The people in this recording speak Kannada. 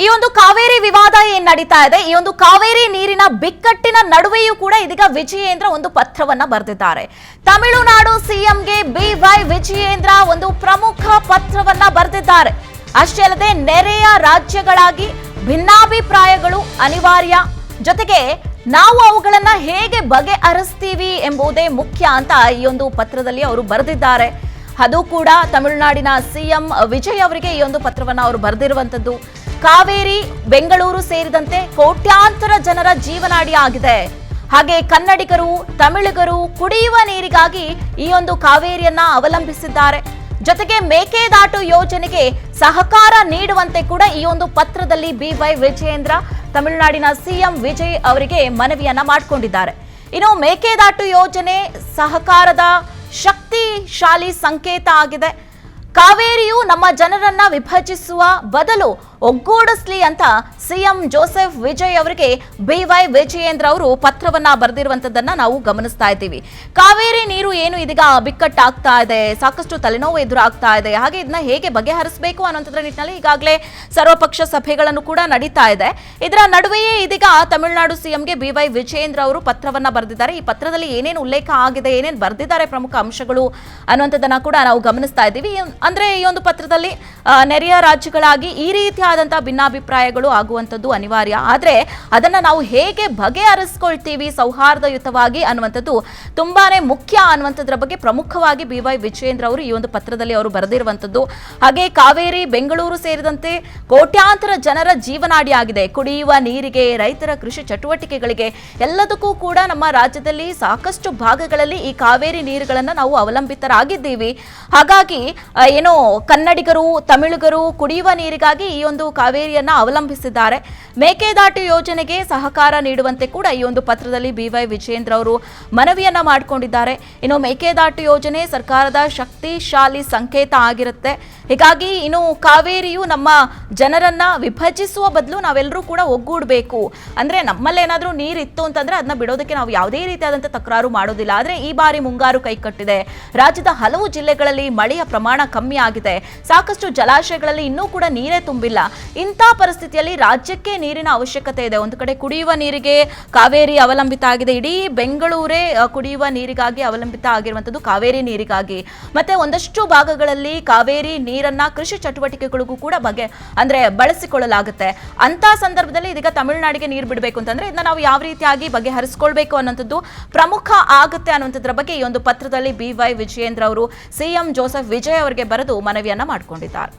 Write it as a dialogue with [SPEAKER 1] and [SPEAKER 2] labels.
[SPEAKER 1] ಈ ಒಂದು ಕಾವೇರಿ ವಿವಾದ ಏನ್ ನಡೀತಾ ಇದೆ, ಈ ಒಂದು ಕಾವೇರಿ ನೀರಿನ ಬಿಕ್ಕಟ್ಟಿನ ನಡುವೆಯೂ ಕೂಡ ಇದೀಗ ವಿಜಯೇಂದ್ರ ಒಂದು ಪತ್ರವನ್ನ ಬರೆದಿದ್ದಾರೆ. ತಮಿಳುನಾಡು ಸಿಎಂಗೆ ಬಿವೈ ವಿಜಯೇಂದ್ರ ಒಂದು ಪ್ರಮುಖ ಪತ್ರವನ್ನ ಬರೆದಿದ್ದಾರೆ. ಅಷ್ಟೇ ಅಲ್ಲದೆ ನೆರೆಯ ರಾಜ್ಯಗಳಾಗಿ ಭಿನ್ನಾಭಿಪ್ರಾಯಗಳು ಅನಿವಾರ್ಯ, ಜೊತೆಗೆ ನಾವು ಅವುಗಳನ್ನ ಹೇಗೆ ಬಗೆಹರಿಸ್ತೀವಿ ಎಂಬುದೇ ಮುಖ್ಯ ಅಂತ ಈ ಒಂದು ಪತ್ರದಲ್ಲಿ ಅವರು ಬರೆದಿದ್ದಾರೆ. ಅದು ಕೂಡ ತಮಿಳುನಾಡಿನ ಸಿಎಂ ವಿಜಯ್ ಅವರಿಗೆ ಈ ಒಂದು ಪತ್ರವನ್ನ ಅವರು ಬರೆದಿರುವಂತದ್ದು. ಕಾವೇರಿ ಬೆಂಗಳೂರು ಸೇರಿದಂತೆ ಕೋಟ್ಯಾಂತರ ಜನರ ಜೀವನಾಡಿ ಆಗಿದೆ. ಹಾಗೆ ಕನ್ನಡಿಗರು, ತಮಿಳಿಗರು ಕುಡಿಯುವ ನೀರಿಗಾಗಿ ಈ ಒಂದು ಕಾವೇರಿಯನ್ನ ಅವಲಂಬಿಸಿದ್ದಾರೆ. ಜೊತೆಗೆ ಮೇಕೆದಾಟು ಯೋಜನೆಗೆ ಸಹಕಾರ ನೀಡುವಂತೆ ಕೂಡ ಈ ಒಂದು ಪತ್ರದಲ್ಲಿ ಬಿವೈ ವಿಜಯೇಂದ್ರ ತಮಿಳುನಾಡಿನ ಸಿಎಂ ವಿಜಯ್ ಅವರಿಗೆ ಮನವಿಯನ್ನ ಮಾಡಿಕೊಂಡಿದ್ದಾರೆ. ಇನ್ನು ಮೇಕೆದಾಟು ಯೋಜನೆ ಸಹಕಾರದ ಶಕ್ತಿಶಾಲಿ ಸಂಕೇತ ಆಗಿದೆ. ಕಾವೇರಿಯು ನಮ್ಮ ಜನರನ್ನ ವಿಭಜಿಸುವ ಬದಲು ಒಗ್ಗೂಡಿಸ್ಲಿ ಅಂತ ಸಿಎಂ ಜೋಸೆಫ್ ವಿಜಯ್ ಅವರಿಗೆ ಬಿವೈ ವಿಜಯೇಂದ್ರ ಅವರು ಪತ್ರವನ್ನ ಬರೆದಿರುವಂತದ್ದನ್ನ ನಾವು ಗಮನಿಸ್ತಾ ಇದ್ದೀವಿ. ಕಾವೇರಿ ನೀರು ಏನು ಇದೀಗ ಬಿಕ್ಕಟ್ಟಾಗ್ತಾ ಇದೆ, ಸಾಕಷ್ಟು ತಲೆನೋವು ಎದುರಾಗ್ತಾ ಇದೆ. ಹಾಗೆ ಇದನ್ನ ಹೇಗೆ ಬಗೆಹರಿಸಬೇಕು ಅನ್ನೋಂಥದ್ರ ನಿಟ್ಟಿನಲ್ಲಿ ಈಗಾಗಲೇ ಸರ್ವಪಕ್ಷ ಸಭೆಗಳನ್ನು ಕೂಡ ನಡೀತಾ ಇದೆ. ಇದರ ನಡುವೆಯೇ ಇದೀಗ ತಮಿಳುನಾಡು ಸಿಎಂಗೆ ಬಿವೈ ವಿಜಯೇಂದ್ರ ಅವರು ಪತ್ರವನ್ನ ಬರೆದಿದ್ದಾರೆ. ಈ ಪತ್ರದಲ್ಲಿ ಏನೇನು ಉಲ್ಲೇಖ ಆಗಿದೆ, ಏನೇನು ಬರೆದಿದ್ದಾರೆ ಪ್ರಮುಖ ಅಂಶಗಳು ಅನ್ನುವಂಥದ್ದನ್ನ ಕೂಡ ನಾವು ಗಮನಿಸ್ತಾ ಇದ್ದೀವಿ. ಅಂದ್ರೆ ಈ ಒಂದು ಪತ್ರದಲ್ಲಿ ನೆರೆಯ ರಾಜ್ಯಗಳಾಗಿ ಈ ರೀತಿಯಾದಂತಹ ಭಿನ್ನಾಭಿಪ್ರಾಯಗಳು ಆಗುವಂಥದ್ದು ಅನಿವಾರ್ಯ, ಆದ್ರೆ ಅದನ್ನ ನಾವು ಹೇಗೆ ಬಗೆಹರಿಸ್ಕೊಳ್ತೀವಿ ಸೌಹಾರ್ದಯುತವಾಗಿ ಅನ್ನುವಂಥದ್ದು ತುಂಬಾನೇ ಮುಖ್ಯ ಅನ್ನುವಂಥದ್ರ ಬಗ್ಗೆ ಪ್ರಮುಖವಾಗಿ ಬಿವೈ ವಿಜಯೇಂದ್ರ ಅವರು ಈ ಒಂದು ಪತ್ರದಲ್ಲಿ ಅವರು ಬರೆದಿರುವಂಥದ್ದು. ಹಾಗೆ ಕಾವೇರಿ ಬೆಂಗಳೂರು ಸೇರಿದಂತೆ ಕೋಟ್ಯಾಂತರ ಜನರ ಜೀವನಾಡಿ ಆಗಿದೆ. ಕುಡಿಯುವ ನೀರಿಗೆ, ರೈತರ ಕೃಷಿ ಚಟುವಟಿಕೆಗಳಿಗೆ ಎಲ್ಲದಕ್ಕೂ ಕೂಡ ನಮ್ಮ ರಾಜ್ಯದಲ್ಲಿ ಸಾಕಷ್ಟು ಭಾಗಗಳಲ್ಲಿ ಈ ಕಾವೇರಿ ನೀರುಗಳನ್ನ ನಾವು ಅವಲಂಬಿತರಾಗಿದ್ದೀವಿ. ಹಾಗಾಗಿ ಏನೋ ಕನ್ನಡಿಗರು, ತಮಿಳಿಗರು ಕುಡಿಯುವ ನೀರಿಗಾಗಿ ಈ ಒಂದು ಕಾವೇರಿಯನ್ನ ಅವಲಂಬಿಸಿದ್ದಾರೆ. ಮೇಕೆದಾಟು ಯೋಜನೆಗೆ ಸಹಕಾರ ನೀಡುವಂತೆ ಕೂಡ ಈ ಒಂದು ಪತ್ರದಲ್ಲಿ ಬಿವೈ ವಿಜಯೇಂದ್ರ ಅವರು ಮನವಿಯನ್ನ ಮಾಡಿಕೊಂಡಿದ್ದಾರೆ. ಇನ್ನು ಮೇಕೆದಾಟು ಯೋಜನೆ ಸರ್ಕಾರದ ಶಕ್ತಿಶಾಲಿ ಸಂಕೇತ ಆಗಿರುತ್ತೆ. ಹೀಗಾಗಿ ಇನ್ನು ಕಾವೇರಿಯು ನಮ್ಮ ಜನರನ್ನ ವಿಭಜಿಸುವ ಬದಲು ನಾವೆಲ್ಲರೂ ಕೂಡ ಒಗ್ಗೂಡಬೇಕು. ಅಂದ್ರೆ ನಮ್ಮಲ್ಲೇನಾದ್ರೂ ನೀರಿತ್ತು ಅಂತಂದ್ರೆ ಅದನ್ನ ಬಿಡೋದಕ್ಕೆ ನಾವು ಯಾವುದೇ ರೀತಿಯಾದಂತಹ ತಕರಾರು ಮಾಡೋದಿಲ್ಲ. ಆದ್ರೆ ಈ ಬಾರಿ ಮುಂಗಾರು ಕೈಕಟ್ಟಿದೆ. ರಾಜ್ಯದ ಹಲವು ಜಿಲ್ಲೆಗಳಲ್ಲಿ ಮಳೆಯ ಪ್ರಮಾಣ ಕಮ್ಮಿ ಆಗಿದೆ. ಸಾಕಷ್ಟು ಜಲಾಶಯಗಳಲ್ಲಿ ಇನ್ನೂ ಕೂಡ ನೀರೇ ತುಂಬಿಲ್ಲ. ಇಂಥ ಪರಿಸ್ಥಿತಿಯಲ್ಲಿ ರಾಜ್ಯಕ್ಕೆ ನೀರಿನ ಅವಶ್ಯಕತೆ ಇದೆ. ಒಂದು ಕಡೆ ಕುಡಿಯುವ ನೀರಿಗೆ ಕಾವೇರಿ ಅವಲಂಬಿತ ಆಗಿದೆ. ಇಡೀ ಬೆಂಗಳೂರೇ ಕುಡಿಯುವ ನೀರಿಗಾಗಿ ಅವಲಂಬಿತ ಆಗಿರುವಂತದ್ದು ಕಾವೇರಿ ನೀರಿಗಾಗಿ. ಮತ್ತೆ ಒಂದಷ್ಟು ಭಾಗಗಳಲ್ಲಿ ಕಾವೇರಿ ನೀರನ್ನ ಕೃಷಿ ಚಟುವಟಿಕೆಗಳಿಗೂ ಕೂಡ ಬಳಸಿಕೊಳ್ಳಲಾಗುತ್ತೆ. ಅಂತ ಸಂದರ್ಭದಲ್ಲಿ ಇದೀಗ ತಮಿಳುನಾಡಿಗೆ ನೀರು ಬಿಡಬೇಕು ಅಂತಂದ್ರೆ ಇದನ್ನ ನಾವು ಯಾವ ರೀತಿಯಾಗಿ ಬಗೆಹರಿಸಿಕೊಳ್ಬೇಕು ಅನ್ನೋಂಥದ್ದು ಪ್ರಮುಖ ಆಗುತ್ತೆ ಅನ್ನೋಂಥದ್ರ ಬಗ್ಗೆ ಈ ಒಂದು ಪತ್ರದಲ್ಲಿ ಬಿವೈ ವಿಜಯೇಂದ್ರ ಅವರು ಸಿಎಂ ಜೋಸೆಫ್ ವಿಜಯ್ ಅವರಿಗೆ ಬರೆದು ಮನವಿಯನ್ನ ಮಾಡಿಕೊಂಡಿದ್ದಾರೆ.